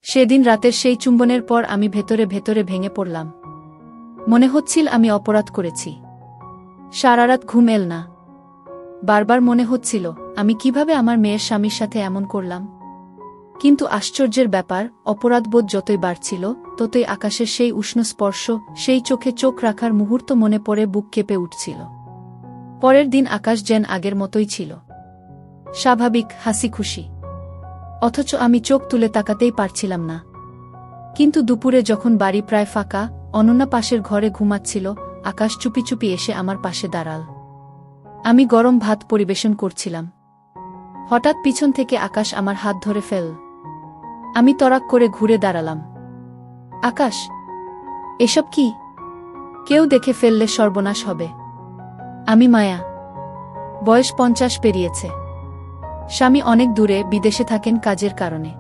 সেদিন রাতের সেই চুম্বনের পর আমি ভেতরে ভেতরে ভেঙে পড়লাম। মনে হচ্ছিল আমি অপরাধ করেছি। সারারাত ঘুম এল না। বারবার মনে হচ্ছিল আমি কিভাবে আমার মেয়ের স্বামীর সাথে এমন করলাম। কিন্তু আশ্চর্যের ব্যাপার, অপরাধবোধ যতই বাড়ছিল ততই আকাশের সেই উষ্ণ স্পর্শ, সেই চোখে চোখ রাখার মুহূর্ত মনে পড়ে বুক কেঁপে উঠছিল। পরের দিন আকাশ যেন আগের মতোই ছিল, স্বাভাবিক, হাসি খুশি। অথচ আমি চোখ তুলে তাকাতেই পারছিলাম না। কিন্তু দুপুরে যখন বাড়ি প্রায় ফাঁকা, অনন্যা পাশের ঘরে ঘুমাচ্ছিল, আকাশ চুপি চুপি এসে আমার পাশে দাঁড়াল। আমি গরম ভাত পরিবেশন করছিলাম। হঠাৎ পিছন থেকে আকাশ আমার হাত ধরে ফেল। আমি তড়াক করে ঘুরে দাঁড়ালাম। আকাশ, এসব কি? কেউ দেখে ফেললে সর্বনাশ হবে। আমি মায়া, বয়স 50 পেরিয়েছে। স্বামী অনেক দূরে বিদেশে থাকেন কাজের কারণে।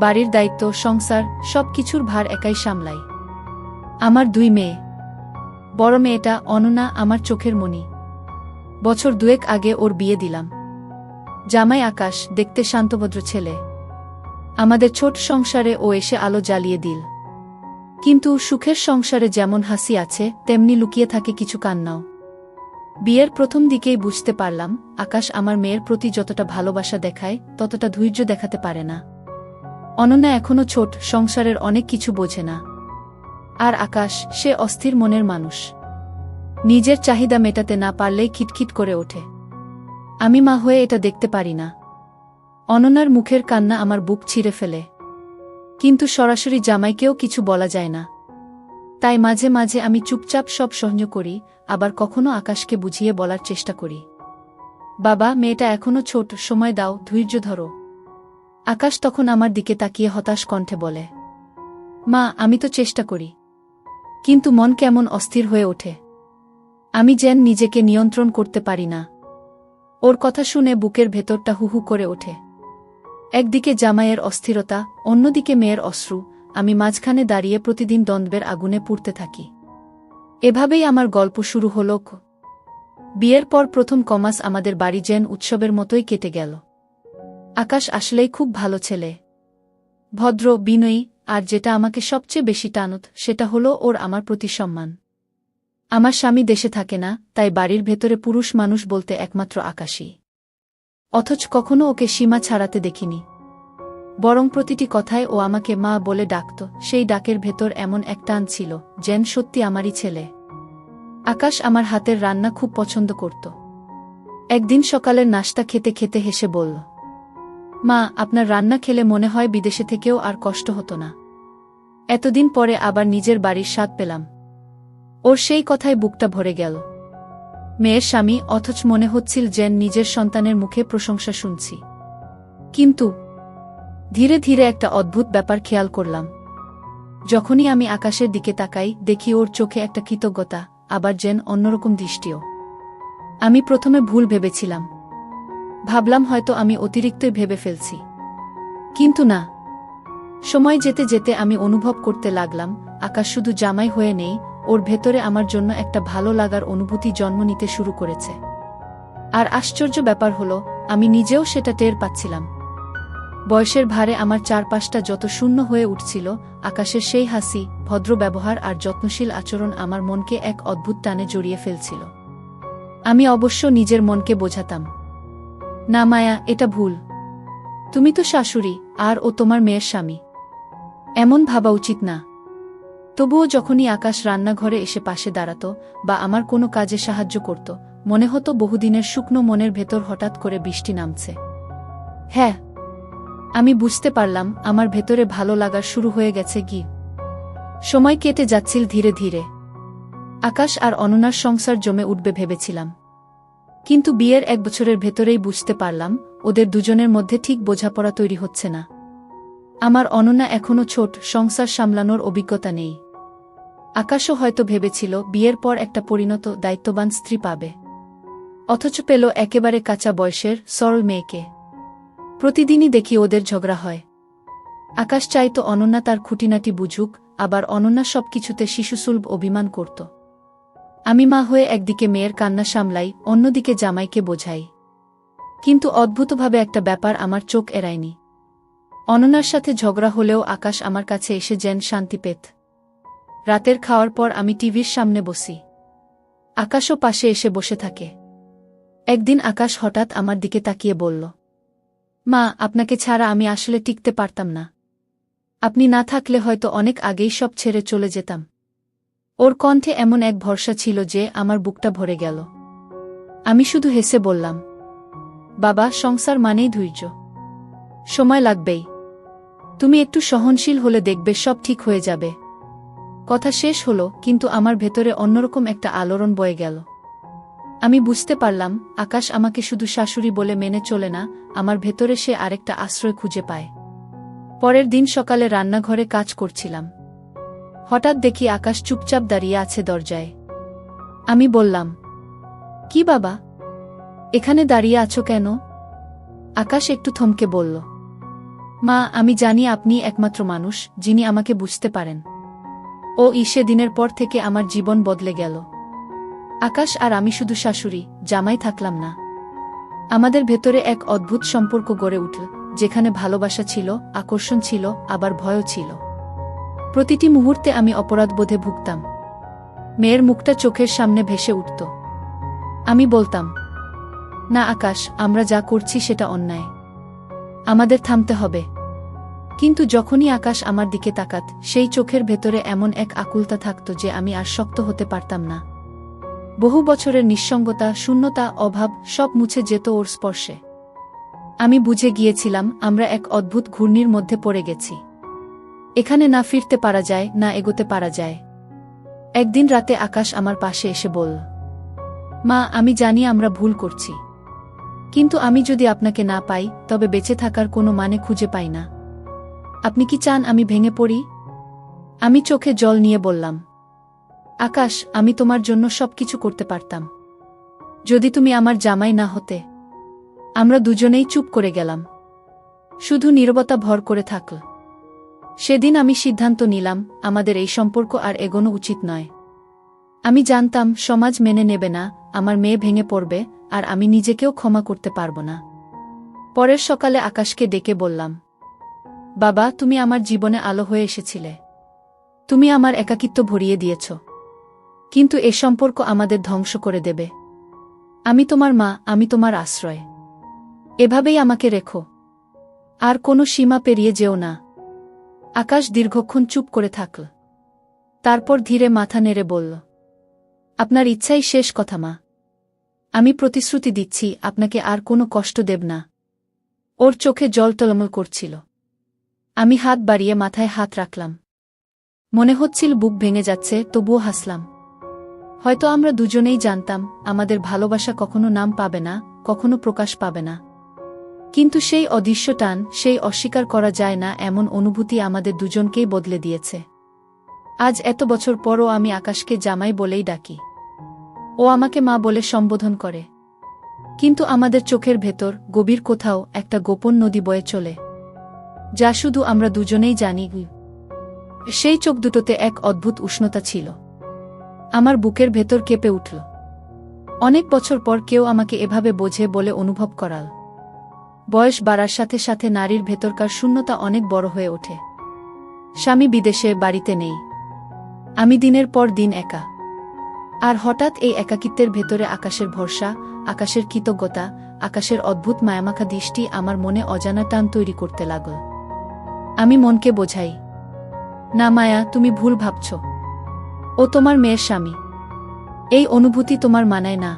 বাড়ির দায়িত্ব, সংসার, সব কিছুর ভার একাই সামলাই। আমার 2 মেয়ে। বড় মেয়েটা অনন্যা আমার চোখের মণি। বছর 2 আগে ওর বিয়ে দিলাম। জামাই আকাশ, দেখতে শান্তভদ্র ছেলে। আমাদের ছোট সংসারে ও এসে আলো জ্বালিয়ে দিল। কিন্তু সুখের সংসারে যেমন হাসি আছে তেমনি লুকিয়ে থাকে কিছু কান্নাও। বিয়ের প্রথম দিকেই বুঝতে পারলাম আকাশ আমার মেয়ের প্রতি যতটা ভালোবাসা দেখায় ততটা ধৈর্য দেখাতে পারে না। অনন্যা এখনো ছোট, সংসারের অনেক কিছু বোঝে না। আর আকাশ, সে অস্থির মনের মানুষ। নিজের চাহিদা মেটাতে না পারলেই খিটখিট করে ওঠে। আমি মা হয়ে এটা দেখতে পারি না। অনন্যার মুখের কান্না আমার বুক ছিঁড়ে ফেলে। কিন্তু সরাসরি জামাইকেও কিছু বলা যায় না। তাই মাঝে মাঝে আমি চুপচাপ সব সহ্য করি, আবার কখনো আকাশকে বুঝিয়ে বলার চেষ্টা করি। বাবা, মেয়েটা এখনো ছোট, সময় দাও, ধৈর্য ধরো। আকাশ তখন আমার দিকে তাকিয়ে হতাশ কণ্ঠে বলে, মা, আমি তো চেষ্টা করি, কিন্তু মন কেমন অস্থির হয়ে ওঠে। আমি যেন নিজেকে নিয়ন্ত্রণ করতে পারি না। ওর কথা শুনে বুকের ভেতরটা হুহু করে ওঠে। একদিকে জামাইয়ের অস্থিরতা, অন্যদিকে মেয়ের অশ্রু, আমি মাঝখানে দাঁড়িয়ে প্রতিদিন দ্বন্দ্বের আগুনে পুড়তে থাকি। এভাবেই আমার গল্প শুরু হল। বিয়ের পর প্রথম কমাস আমাদের বাড়ি যেন উৎসবের মতোই কেটে গেল। আকাশ আসলেই খুব ভালো ছেলে, ভদ্র, বিনয়ী, আর যেটা আমাকে সবচেয়ে বেশি টানত সেটা হলো ওর আমার প্রতি সম্মান। আমার স্বামী দেশে থাকে না, তাই বাড়ির ভেতরে পুরুষ মানুষ বলতে একমাত্র আকাশই। অথচ কখনো ওকে সীমা ছাড়াতে দেখিনি। বরং প্রতিটি কথায় ও আমাকে মা বলে ডাকত। সেই ডাকের ভেতর এমন এক টান ছিল, যেন সত্যি আমারই ছেলে। আকাশ আমার হাতের রান্না খুব পছন্দ করত। একদিন সকালের নাশতা খেতে খেতে হেসে বলল, মা, আপনার রান্না খেলে মনে হয় বিদেশে থেকেও আর কষ্ট হতো না। এতদিন পরে আবার নিজের বাড়ির স্বাদ পেলাম। ওর সেই কথায় বুকটা ভরে গেল। মেয়ের স্বামী, অথচ মনে হচ্ছিল যেন নিজের সন্তানের মুখে প্রশংসা শুনছি। কিন্তু ধীরে ধীরে একটা অদ্ভুত ব্যাপার খেয়াল করলাম। যখনই আমি আকাশের দিকে তাকাই, দেখি ওর চোখে একটা কৃতজ্ঞতা, আবার যেন অন্যরকম দৃষ্টিও। আমি প্রথমে ভুল ভেবেছিলাম। ভাবলাম হয়তো আমি অতিরিক্তই ভেবে ফেলছি। কিন্তু না, সময় যেতে যেতে আমি অনুভব করতে লাগলাম আকাশ শুধু জামাই হয়ে নেই, ওর ভেতরে আমার জন্য একটা ভালো লাগার অনুভূতি জন্ম নিতে শুরু করেছে। আর আশ্চর্য ব্যাপার হলো, আমি নিজেও সেটা টের পাচ্ছিলাম। বয়সের ভারে আমার চারপাশটা যত শূন্য হয়ে উঠছিল, আকাশের সেই হাসি, ভদ্র ব্যবহার আর যত্নশীল আচরণ আমার মনকে এক অদ্ভুত টানে জড়িয়ে ফেলছিল। আমি অবশ্য নিজের মনকে বোঝাতাম, না মায়া, এটা ভুল। তুমি তো শাশুড়ি, আর ও তোমার মেয়ের স্বামী। এমন ভাবা উচিত না। তবুও যখনই আকাশ রান্নাঘরে এসে পাশে দাঁড়াত বা আমার কোনো কাজে সাহায্য করত, মনে হতো বহুদিনের শুকনো মনের ভেতর হঠাৎ করে বৃষ্টি নামছে। হ্যাঁ, আমি বুঝতে পারলাম আমার ভেতরে ভালো লাগার শুরু হয়ে গেছে। সময় কেটে যাচ্ছিল ধীরে ধীরে। আকাশ আর অনন্যার সংসার জমে উঠবে ভেবেছিলাম। কিন্তু বিয়ের 1 বছরের ভেতরেই বুঝতে পারলাম ওদের দুজনের মধ্যে ঠিক বোঝাপড়া তৈরি হচ্ছে না। আমার অনন্যা এখনো ছোট, সংসার সামলানোর অভিজ্ঞতা নেই। আকাশও হয়তো ভেবেছিল বিয়ের পর একটা পরিণত, দায়িত্ববান স্ত্রী পাবে। অথচ পেল একেবারে কাঁচা বয়সের সরল মেয়েকে। প্রতিদিনই দেখি ওদের ঝগড়া হয়। আকাশ চাইতো অনন্যা তার খুঁটিনাটি বুঝুক, আবার অনন্যা সবকিছুতে শিশুসুলভ অভিমান করত। আমি মা হয়ে একদিকে মেয়ের কান্না সামলাই, অন্যদিকে জামাইকে বোঝাই। কিন্তু অদ্ভুতভাবে একটা ব্যাপার আমার চোখ এড়ায়নি। অনন্যার সাথে ঝগড়া হলেও আকাশ আমার কাছে এসে যেন শান্তি পেত। রাতের খাওয়ার পর আমি টিভির সামনে বসি। আকাশও পাশে এসে বসে থাকে। একদিন আকাশ হঠাৎ আমার দিকে তাকিয়ে বলল, মা, আপনাকে ছাড়া আমি আসলে টিকতে পারতাম না। আপনি না থাকলে হয়তো অনেক আগেই সব ছেড়ে চলে যেতাম। ওর কণ্ঠে এমন এক ভরসা ছিল যে আমার বুকটা ভরে গেল। আমি শুধু হেসে বললাম, বাবা, সংসার মানেই ধৈর্য। সময় লাগবেই। তুমি একটু সহনশীল হলে দেখবে সব ঠিক হয়ে যাবে। কথা শেষ হলো, কিন্তু আমার ভেতরে অন্যরকম একটা আলোড়ন বয়ে গেল। আমি বুঝতে পারলাম, আকাশ আমাকে শুধু শাশুড়ি বলে মেনে চলে না, আমার ভেতরে সে আরেকটা আশ্রয় খুঁজে পায়। পরের দিন সকালে রান্নাঘরে কাজ করছিলাম। হঠাৎ দেখি আকাশ চুপচাপ দাঁড়িয়ে আছে দরজায়। আমি বললাম, কি বাবা, এখানে দাঁড়িয়ে আছো কেন? আকাশ একটু থমকে বলল, মা, আমি জানি আপনি একমাত্র মানুষ যিনি আমাকে বুঝতে পারেন। সে দিনের পর থেকে আমার জীবন বদলে গেল। আকাশ আর আমি শুধু শাশুড়ি জামাই থাকলাম না। আমাদের ভেতরে এক অদ্ভুত সম্পর্ক গড়ে উঠল, যেখানে ভালোবাসা ছিল, আকর্ষণ ছিল, আবার ভয়ও ছিল। প্রতিটি মুহূর্তে আমি অপরাধবোধে ভুগতাম। মেয়ের মুখটা চোখের সামনে ভেসে উঠত। আমি বলতাম, না আকাশ, আমরা যা করছি সেটা অন্যায়। আমাদের থামতে হবে। কিন্তু যখনই আকাশ আমার দিকে তাকাত, সেই চোখের ভেতরে এমন এক আকুলতা থাকত যে আমি আর শক্ত হতে পারতাম না। বহু বছরের নিঃসঙ্গতা, শূন্যতা, অভাব সব মুছে যেত ওর স্পর্শে। আমি বুঝে গিয়েছিলাম, আমরা এক অদ্ভুত ঘূর্ণির মধ্যে পড়ে গেছি। এখানে না ফিরতে পারা যায়, না এগোতে পারা যায়। একদিন রাতে আকাশ আমার পাশে এসে বলল, মা, আমি জানি আমরা ভুল করছি, কিন্তু আমি যদি আপনাকে না পাই তবে বেঁচে থাকার কোনো মানে খুঁজে পাই না। আপনি কি চান আমি ভেঙে পড়ি? আমি চোখে জল নিয়ে বললাম, আকাশ, আমি তোমার জন্য সবকিছু করতে পারতাম, যদি তুমি আমার জামাই না হতে। আমরা দুজনেই চুপ করে গেলাম। শুধু নীরবতা ভর করে থাকল। সেদিন আমি সিদ্ধান্ত নিলাম, আমাদের এই সম্পর্ক আর এগোনো উচিত নয়। আমি জানতাম সমাজ মেনে নেবে না, আমার মেয়ে ভেঙে পড়বে, আর আমি নিজেকেও ক্ষমা করতে পারব না। পরের সকালে আকাশকে ডেকে বললাম, বাবা, তুমি আমার জীবনে আলো হয়ে এসেছিলে। তুমি আমার একাকিত্ব ভরিয়ে দিয়েছ, কিন্তু এ সম্পর্ক আমাদের ধ্বংস করে দেবে। আমি তোমার মা, আমি তোমার আশ্রয়। এভাবেই আমাকে রেখো, আর কোনো সীমা পেরিয়ে যেও না। আকাশ দীর্ঘক্ষণ চুপ করে থাকল। তারপর ধীরে মাথা নেড়ে বলল, আপনার ইচ্ছাই শেষ কথা মা। আমি প্রতিশ্রুতি দিচ্ছি, আপনাকে আর কোনো কষ্ট দেব না। ওর চোখে জল টলমল করছিল। আমি হাত বাড়িয়ে মাথায় হাত রাখলাম। মনে হচ্ছিল বুক ভেঙে যাচ্ছে, তবুও হাসলাম। হয়তো আমরা দুজনেই জানতাম, আমাদের ভালোবাসা কখনো নাম পাবে না, কখনো প্রকাশ পাবে না। কিন্তু সেই অদৃশ্য টান, সেই অস্বীকার করা যায় না এমন অনুভূতি আমাদের দুজনকেই বদলে দিয়েছে। আজ এত বছর পরও আমি আকাশকে জামাই বলেই ডাকি। ও আমাকে মা বলে সম্বোধন করে। কিন্তু আমাদের চোখের ভেতর গভীর কোথাও একটা গোপন নদী বয়ে চলে, যা শুধু আমরা দুজনেই জানি। সেই চোখ দুটোতে এক অদ্ভুত উষ্ণতা ছিল। আমার বুকের ভেতর কেঁপে উঠল। অনেক বছর পর কেউ আমাকে এভাবে বোঝে বলে অনুভব করাল। বয়স বাড়ার সাথে সাথে নারীর ভেতরকার শূন্যতা অনেক বড় হয়ে ওঠে। স্বামী বিদেশে, বাড়িতে নেই। আমি দিনের পর দিন একা। আর হঠাৎ এই একাকিত্বের ভেতরে আকাশের ভরসা, আকাশের কৃতজ্ঞতা, আকাশের অদ্ভুত মায়ামাখা দৃষ্টি আমার মনে অজানা টান তৈরি করতে লাগল। আমি মনকে বোঝাই, না মায়া, তুমি ভুল ভাবছ। ও তোমার মেয়ের স্বামী। এই অনুভূতি তোমার মানায় না।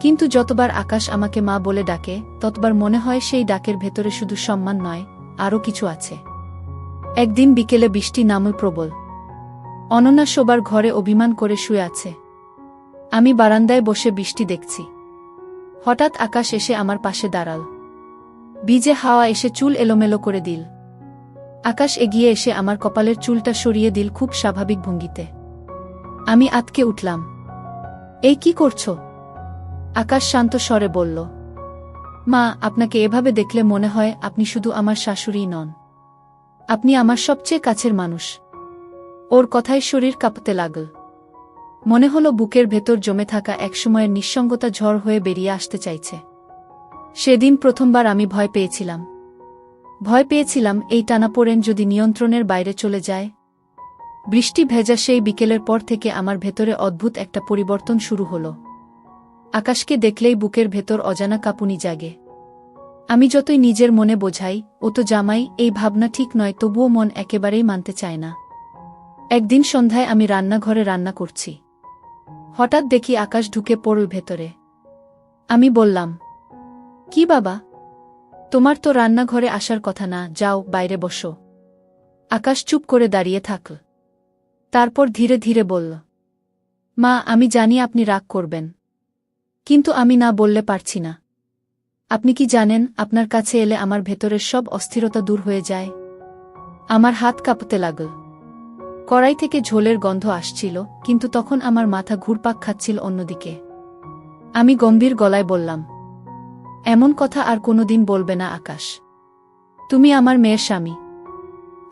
কিন্তু যতবার আকাশ আমাকে মা বলে ডাকে, ততবার মনে হয় সেই ডাকের ভেতরে শুধু সম্মান নয়, আরও কিছু আছে। একদিন বিকেলে বৃষ্টি নামল প্রবল। অনন্যা শোবার ঘরে অভিমান করে শুয়ে আছে। আমি বারান্দায় বসে বৃষ্টি দেখছি। হঠাৎ আকাশ এসে আমার পাশে দাঁড়াল। ভিজে হাওয়া এসে চুল এলোমেলো করে দিল। আকাশ এগিয়ে এসে আমার কপালের চুলটা সরিয়ে দিল খুব স্বাভাবিক ভঙ্গিতে। আমি আঁতকে উঠলাম। এই কি করছো? আকাশ শান্ত স্বরে বলল, মা, আপনাকে এভাবে দেখলে মনে হয় আপনি শুধু আমার শাশুড়িই নন, আপনি আমার সবচেয়ে কাছের মানুষ। ওর কথায় শরীর কাঁপতে লাগল। মনে হলো বুকের ভেতর জমে থাকা একসময়ের নিঃসঙ্গতা ঝড় হয়ে বেরিয়ে আসতে চাইছে। সেদিন প্রথমবার আমি ভয় পেয়েছিলাম। ভয় পেয়েছিলাম এই টানাপোড়েন যদি নিয়ন্ত্রণের বাইরে চলে যায়। বৃষ্টি ভেজা সেই বিকেলের পর থেকে আমার ভেতরে অদ্ভুত একটা পরিবর্তন শুরু হলো। আকাশকে দেখলেই বুকের ভেতর অজানা কাঁপুনি জাগে। আমি যতই নিজের মনে বোঝাই ও তো জামাই, এই ভাবনা ঠিক নয়, তবুও মন একেবারেই মানতে চায় না। একদিন সন্ধ্যায় আমি রান্নাঘরে রান্না করছি। হঠাৎ দেখি আকাশ ঢুকে পড়ল ভেতরে। আমি বললাম, কি বাবা, তোমার তো রান্নাঘরে আসার কথা না, যাও বাইরে বসো। আকাশ চুপ করে দাঁড়িয়ে থাকল। তারপর ধীরে ধীরে বলল, মা, আমি জানি আপনি রাগ করবেন, কিন্তু আমি না বললে পারছি না। আপনি কি জানেন, আপনার কাছে এলে আমার ভেতরের সব অস্থিরতা দূর হয়ে যায়। আমার হাত কাঁপতে লাগল। কড়াই থেকে ঝোলের গন্ধ আসছিল, কিন্তু তখন আমার মাথা ঘুরপাক খাচ্ছিল অন্যদিকে। আমি গম্ভীর গলায় বললাম, এমন কথা আর কোনোদিন বলবে না আকাশ। তুমি আমার মেয়ের স্বামী,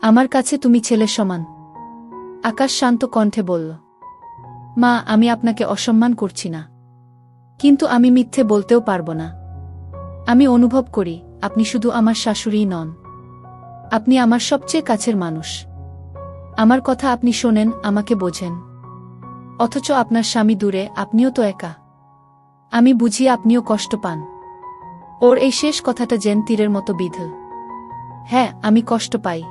আমার কাছে তুমি ছেলের সমান। আকাশ শান্ত কণ্ঠে বলল, মা, আমি আপনাকে অসম্মান করছি না, কিন্তু আমি মিথ্যে বলতেও পারবো না। আমি অনুভব করি আপনি শুধু আমার শাশুড়িই নন, আপনি আমার সবচেয়ে কাছের মানুষ। আমার কথা আপনি শোনেন, আমাকে বোঝেন। অথচ আপনার স্বামী দূরে, আপনিও তো একা। আমি বুঝি আপনিও কষ্ট পান। ওর এই শেষ কথাটা যেন তীরের মতো বিঁধল। হ্যাঁ, আমি কষ্ট পাই।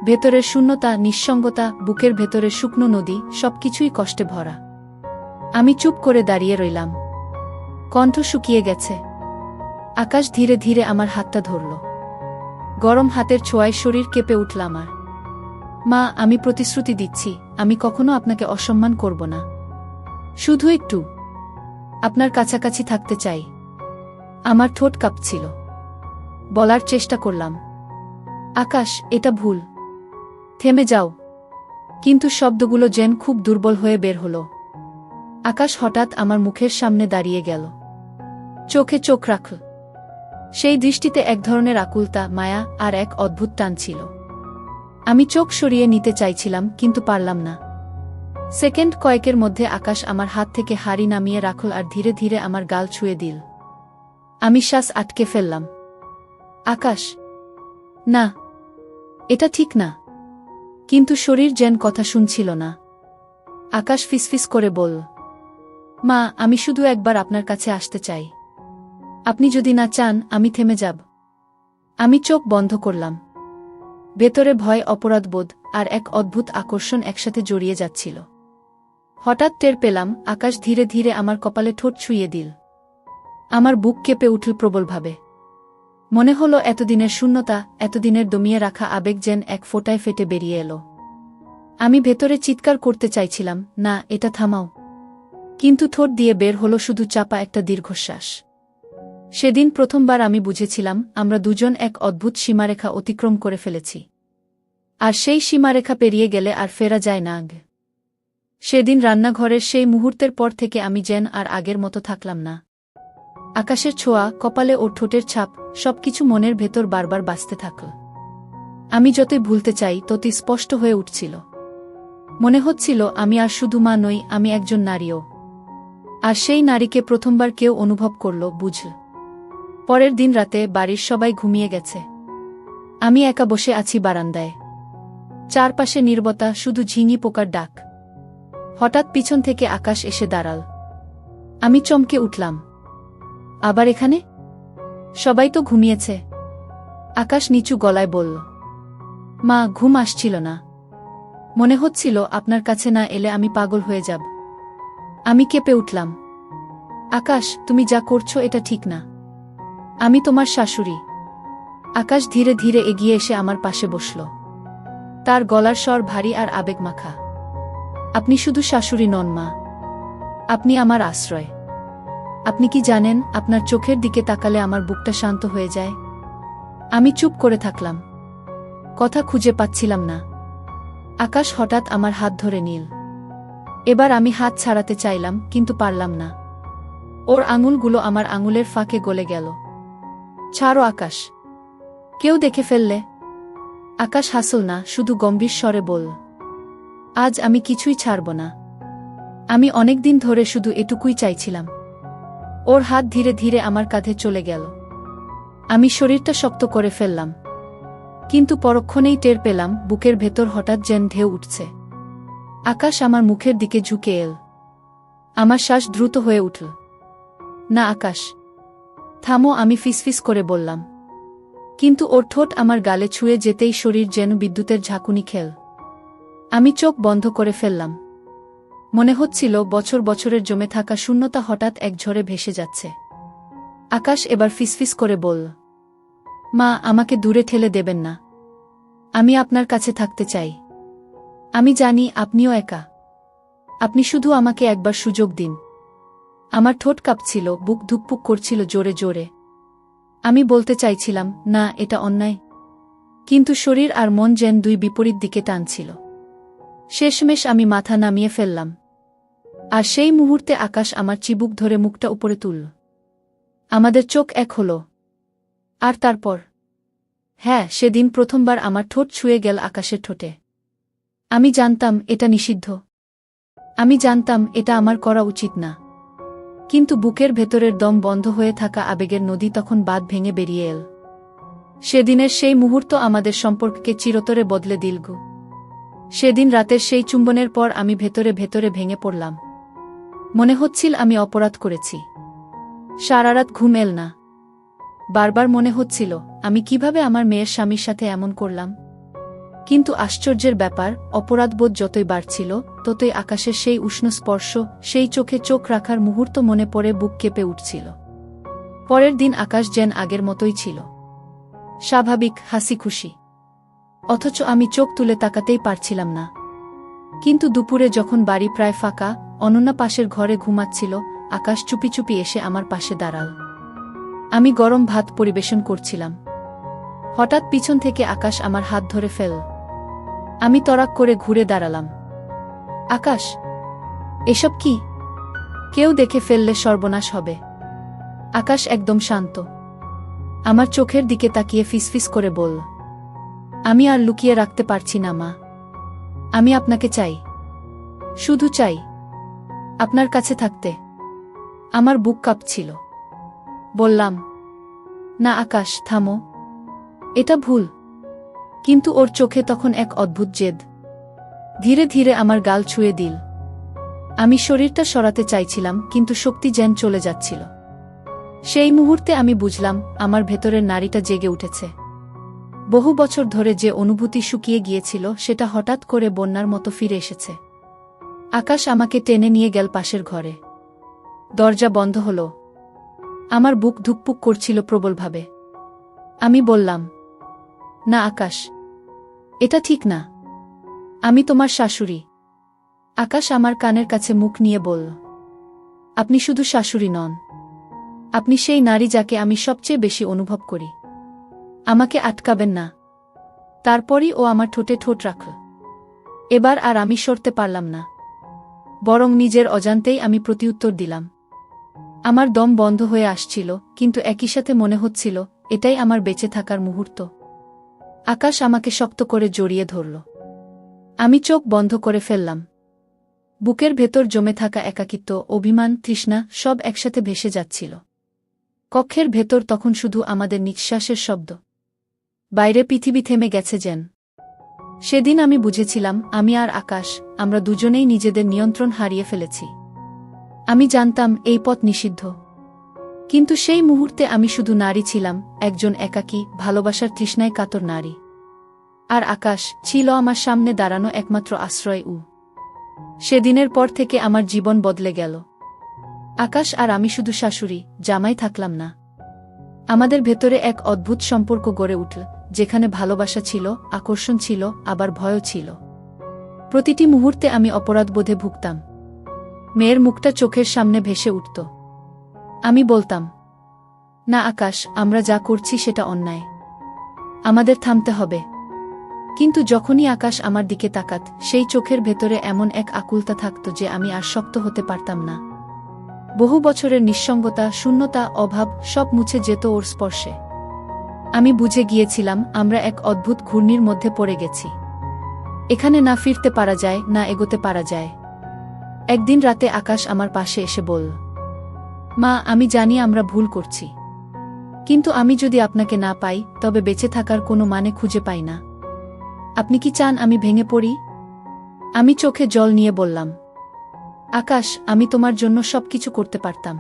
ভেতরের শূন্যতা, নিঃসঙ্গতা, বুকের ভেতরের শুকনো নদী, সবকিছুই কষ্টে ভরা। আমি চুপ করে দাঁড়িয়ে রইলাম। কণ্ঠ শুকিয়ে গেছে। আকাশ ধীরে ধীরে আমার হাতটা ধরল। গরম হাতের ছোঁয়ায় শরীর কেঁপে উঠল আমার। মা, আমি প্রতিশ্রুতি দিচ্ছি, আমি কখনো আপনাকে অসম্মান করব না। শুধু একটু আপনার কাছাকাছি থাকতে চাই। আমার ঠোঁট কাঁপছিল। বলার চেষ্টা করলাম, আকাশ, এটা ভুল, থেমে যাও। কিন্তু শব্দগুলো যেন খুব দুর্বল হয়ে বের হলো। আকাশ হঠাৎ আমার মুখের সামনে দাঁড়িয়ে গেল। চোখে চোখ রাখল। সেই দৃষ্টিতে এক ধরনের আকুলতা, মায়া আর এক অদ্ভুত টান ছিল। আমি চোখ সরিয়ে নিতে চাইছিলাম, কিন্তু পারলাম না। সেকেন্ড কয়েকের মধ্যে আকাশ আমার হাত থেকে হাড়ি নামিয়ে রাখল আর ধীরে ধীরে আমার গাল ছুঁয়ে দিল। আমি শ্বাস আটকে ফেললাম। আকাশ, না, এটা ঠিক না। কিন্তু শরীর যেন কথা শুনছিল না। আকাশ ফিসফিস করে বলল, মা, আমি শুধু একবার আপনার কাছে আসতে চাই। আপনি যদি না চান, আমি থেমে যাব। আমি চোখ বন্ধ করলাম। ভেতরে ভয়, অপরাধবোধ আর এক অদ্ভুত আকর্ষণ একসাথে জড়িয়ে যাচ্ছিল। হঠাৎ টের পেলাম আকাশ ধীরে ধীরে আমার কপালে ঠোঁট ছুঁয়ে দিল। আমার বুক কেঁপে উঠল প্রবলভাবে। মনে হলো এতদিনের শূন্যতা, এতদিনের দমিয়ে রাখা আবেগ যেন এক ফোঁটায় ফেটে বেরিয়ে এলো। আমি ভেতরে চিৎকার করতে চাইছিলাম, না, এটা থামাও। কিন্তু ঠোঁট দিয়ে বের হলো শুধু চাপা একটা দীর্ঘশ্বাস। সেদিন প্রথমবার আমি বুঝেছিলাম আমরা দুজন এক অদ্ভুত সীমারেখা অতিক্রম করে ফেলেছি। আর সেই সীমারেখা পেরিয়ে গেলে আর ফেরা যায় না। সেদিন রান্নাঘরের সেই মুহূর্তের পর থেকে আমি যেন আর আগের মতো থাকলাম না। আকাশের ছোঁয়া, কপালে ওর ঠোঁটের ছাপ, সবকিছু মনের ভেতর বারবার বাজতে থাকল। আমি যতই ভুলতে চাই ততই স্পষ্ট হয়ে উঠছিল। মনে হচ্ছিল আমি আর শুধু মা নই, আমি একজন নারীও। আর সেই নারীকে প্রথমবার কেউ অনুভব করল, বুঝল। পরের দিন রাতে বাড়ির সবাই ঘুমিয়ে গেছে। আমি একা বসে আছি বারান্দায়। চারপাশে নীরবতা, শুধু ঝিঙি পোকার ডাক। হঠাৎ পিছন থেকে আকাশ এসে দাঁড়াল। আমি চমকে উঠলাম। আবার এখানে? সবাই তো ঘুমিয়েছে। আকাশ নিচু গলায় বলল, মা, ঘুম আসছিল না। মনে হচ্ছিল আপনার কাছে না এলে আমি পাগল হয়ে যাব। আমি কেঁপে উঠলাম। আকাশ, তুমি যা করছো এটা ঠিক না। আমি তোমার শাশুড়ি। আকাশ ধীরে ধীরে এগিয়ে এসে আমার পাশে বসল। তার গলার স্বর ভারী আর আবেগমাখা। আপনি শুধু শাশুড়ি নন মা, আপনি আমার আশ্রয়। আপনি কি জানেন, আপনার চোখের দিকে তাকালে আমার বুকটা শান্ত হয়ে যায়। আমি চুপ করে থাকলাম। কথা খুঁজে পাচ্ছিলাম না। আকাশ হঠাৎ আমার হাত ধরে নিল। এবার আমি হাত ছাড়াতে চাইলাম, কিন্তু পারলাম না। ওর আঙুলগুলো আমার আঙুলের ফাঁকে গলে গেল। ছাড়ো আকাশ, কেউ দেখে ফেললে। আকাশ হাসল না, শুধু গম্ভীর স্বরে বলল, আজ আমি কিছুই ছাড়ব না। আমি অনেকদিন ধরে শুধু এটুকুই চাইছিলাম। ওর হাত ধীরে ধীরে আমার কাঁধে চলে গেল। আমি শরীরটা শক্ত করে ফেললাম। কিন্তু পরক্ষণেই টের পেলাম বুকের ভেতর হঠাৎ যেন ঢেউ উঠছে। আকাশ আমার মুখের দিকে ঝুঁকে এল। আমার শ্বাস দ্রুত হয়ে উঠল। না আকাশ, থামো, আমি ফিসফিস করে বললাম। কিন্তু ওর ঠোঁট আমার গালে ছুঁয়ে যেতেই শরীর যেন বিদ্যুতের ঝাঁকুনি খেল। আমি চোখ বন্ধ করে ফেললাম। মনে হচ্ছিল বছর বছরের জমে থাকা শূন্যতা হঠাৎ এক ঝড়ে ভেসে যাচ্ছে। আকাশ এবার ফিসফিস করে বলল, মা, আমাকে দূরে ঠেলে দেবেন না। আমি আপনার কাছে থাকতে চাই। আমি জানি আপনিও একা। আপনি শুধু আমাকে একবার সুযোগ দিন। আমার ঠোঁট কাঁপছিল, বুক ধুকপুক করছিল জোরে জোরে। আমি বলতে চাইছিলাম, না, এটা অন্যায়। কিন্তু শরীর আর মন যেন দুই বিপরীত দিকে টানছিল। শেষমেশ আমি মাথা নামিয়ে ফেললাম। আর সেই মুহূর্তে আকাশ আমার চিবুক ধরে মুখটা উপরে তুলল। আমাদের চোখ এক হলো। আর তারপর, হ্যাঁ, সেদিন প্রথমবার আমার ঠোঁট ছুঁয়ে গেল আকাশের ঠোঁটে। আমি জানতাম এটা নিষিদ্ধ। আমি জানতাম এটা আমার করা উচিত না। কিন্তু বুকের ভেতরের দম বন্ধ হয়ে থাকা আবেগের নদী তখন বাঁধ ভেঙে বেরিয়ে এল। সেদিনের সেই মুহূর্ত আমাদের সম্পর্ককে চিরতরে বদলে দিল। সেদিন রাতের সেই চুম্বনের পর আমি ভেতরে ভেতরে ভেঙে পড়লাম। মনে হচ্ছিল আমি অপরাধ করেছি। সারা রাত ঘুম এল না। বারবার মনে হচ্ছিল, আমি কিভাবে আমার মেয়ের স্বামীর সাথে এমন করলাম। কিন্তু আশ্চর্যের ব্যাপার, অপরাধবোধ যতই বাড়ছিল ততই আকাশের সেই উষ্ণ স্পর্শ, সেই চোখে চোখ রাখার মুহূর্ত মনে পড়ে বুক কেঁপে উঠছিল। পরের দিন আকাশ যেন আগের মতোই ছিল, স্বাভাবিক, হাসি খুশি। অথচ আমি চোখ তুলে তাকাতেই পারছিলাম না। কিন্তু দুপুরে যখন বাড়ি প্রায় ফাঁকা, অনন্যা পাশের ঘরে ঘুমাচ্ছিল, আকাশ চুপি চুপি এসে আমার পাশে দাঁড়াল। আমি গরম ভাত পরিবেশন করছিলাম। হঠাৎ পিছন থেকে আকাশ আমার হাত ধরে ফেল। আমি তড়াক করে ঘুরে দাঁড়ালাম। আকাশ, এসব কি? কেউ দেখে ফেললে সর্বনাশ হবে। আকাশ একদম শান্ত। আমার চোখের দিকে তাকিয়ে ফিসফিস করে বলল, আমি আর লুকিয়ে রাখতে পারছি না মা। আমি আপনাকে চাই। শুধু চাই আপনার কাছে থাকতে। আমার বুক কাঁপছিল। বললাম, না আকাশ, থামো। এটা ভুল। কিন্তু ওর চোখে তখন এক অদ্ভুত জেদ। ধীরে ধীরে আমার গাল ছুঁয়ে দিল। আমি শরীরটা সরাতে চাইছিলাম, কিন্তু শক্তি যেন চলে যাচ্ছিল। সেই মুহূর্তে আমি বুঝলাম, আমার ভেতরের নারীটা জেগে উঠেছে। বহু বছর ধরে যে অনুভূতি শুকিয়ে গিয়েছিল সেটা হঠাৎ করে বন্যার মতো ফিরে এসেছে। আকাশ আমাকে টেনে নিয়ে গেল পাশের ঘরে। দরজা বন্ধ হলো। আমার বুক ধুকপুক করছিল প্রবলভাবে। আমি বললাম, না আকাশ, এটা ঠিক না। আমি তোমার শাশুড়ি। আকাশ আমার কানের কাছে মুখ নিয়ে বলল, আপনি শুধু শাশুড়ি নন, আপনি সেই নারী যাকে আমি সবচেয়ে বেশি অনুভব করি। আমাকে আটকাবেন না। তারপরই ও আমার ঠোঁটে ঠোঁট রাখল। এবার আর আমি সরতে পারলাম না। বরং নিজের অজান্তেই আমি প্রতিউত্তর দিলাম। আমার দম বন্ধ হয়ে আসছিল, কিন্তু একই সাথে মনে হচ্ছিল এটাই আমার বেঁচে থাকার মুহূর্ত। আকাশ আমাকে শক্ত করে জড়িয়ে ধরল। আমি চোখ বন্ধ করে ফেললাম। বুকের ভেতর জমে থাকা একাকিত্ব, অভিমান, তৃষ্ণা সব একসাথে ভেসে যাচ্ছিল। কক্ষের ভেতর তখন শুধু আমাদের নিঃশ্বাসের শব্দ। বাইরে পৃথিবী থেমে গেছে যেন। সেদিন আমি বুঝেছিলাম, আমি আর আকাশ, আমরা দুজনেই নিজেদের নিয়ন্ত্রণ হারিয়ে ফেলেছি। আমি জানতাম এই পথ নিষিদ্ধ। কিন্তু সেই মুহূর্তে আমি শুধু নারী ছিলাম, একজন একাকী, ভালোবাসার তৃষ্ণায় কাতর নারী। আর আকাশ ছিল আমার সামনে দাঁড়ানো একমাত্র আশ্রয়। সেদিনের পর থেকে আমার জীবন বদলে গেল। আকাশ আর আমি শুধু শাশুড়ি, জামাই থাকলাম না। আমাদের ভেতরে এক অদ্ভুত সম্পর্ক গড়ে উঠল, যেখানে ভালোবাসা ছিল, আকর্ষণ ছিল, আবার ভয়ও ছিল। প্রতিটি মুহূর্তে আমি অপরাধবোধে ভুগতাম। মেয়ের মুখটা চোখের সামনে ভেসে উঠত। আমি বলতাম, না আকাশ, আমরা যা করছি সেটা অন্যায়। আমাদের থামতে হবে। কিন্তু যখনই আকাশ আমার দিকে তাকাত, সেই চোখের ভেতরে এমন এক আকুলতা থাকত যে আমি আর শক্ত হতে পারতাম না। বহু বছরের নিঃসঙ্গতা, শূন্যতা, অভাব সব মুছে যেত ওর স্পর্শে। আমি বুঝে গিয়েছিলাম, আমরা এক অদ্ভুত ঘূর্ণির মধ্যে পড়ে গেছি। এখানে না ফিরতে পারা যায়, না এগোতে পারা যায়। একদিন রাতে আকাশ আমার পাশে এসে বলল, মা, আমি জানি আমরা ভুল করছি। কিন্তু আমি যদি আপনাকে না পাই তবে বেঁচে থাকার কোনো মানে খুঁজে পাই না। আপনি কি চান আমি ভেঙে পড়ি? আমি চোখে জল নিয়ে বললাম, আকাশ, আমি তোমার জন্য সবকিছু করতে পারতাম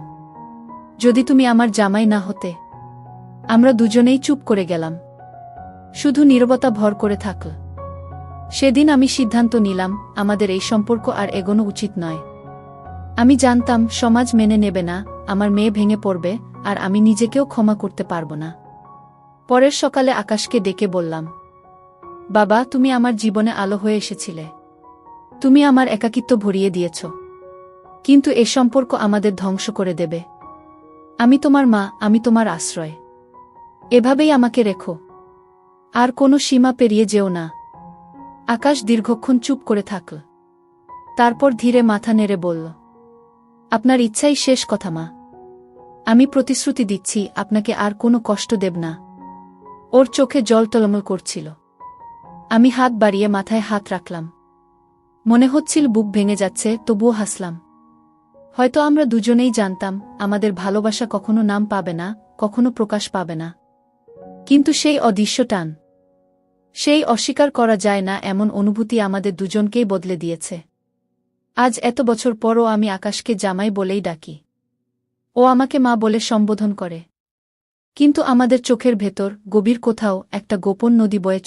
যদি তুমি আমার জামাই না হতে। আমরা দুজনেই চুপ করে গেলাম, শুধু নীরবতা ভর করে থাকল। সেদিন আমি সিদ্ধান্ত নিলাম আমাদের এই সম্পর্ক আর এগোনো উচিত নয়। আমি জানতাম সমাজ মেনে নেবে না, আমার মেয়ে ভেঙে পড়বে, আর আমি নিজেকেও ক্ষমা করতে পারব না। পরের সকালে আকাশকে ডেকে বললাম, বাবা, তুমি আমার জীবনে আলো হয়ে এসেছিলে। তুমি আমার একাকিত্ব ভরিয়ে দিয়েছ, কিন্তু এ সম্পর্ক আমাদের ধ্বংস করে দেবে। আমি তোমার মা, আমি তোমার আশ্রয়। এভাবেই আমাকে রেখো, আর কোনো সীমা পেরিয়ে যেও না। আকাশ দীর্ঘক্ষণ চুপ করে থাকল, তারপর ধীরে মাথা নেড়ে বলল, আপনার ইচ্ছাই শেষ কথা মা। আমি প্রতিশ্রুতি দিচ্ছি আপনাকে আর কোনো কষ্ট দেব না। ওর চোখে জল টলমল করছিল। আমি হাত বাড়িয়ে মাথায় হাত রাখলাম। মনে হচ্ছিল বুক ভেঙে যাচ্ছে, তবুও হাসলাম। হয়তো আমরা দুজনেই জানতাম আমাদের ভালোবাসা কখনো নাম পাবে না, কখনো প্রকাশ পাবে না, কিন্তু সেই অদৃশ্য টান, সেই অস্বীকার করা যায় না এমন অনুভূতি আমাদের দুজনকেই বদলে দিয়েছে। আজ এত বছর পরও আমি আকাশকে জামাই বলেই ডাকি, ও আমাকে মা বলে সম্বোধন করে, কিন্তু আমাদের চোখের ভেতর গভীর কোথাও একটা গোপন নদী বয়ে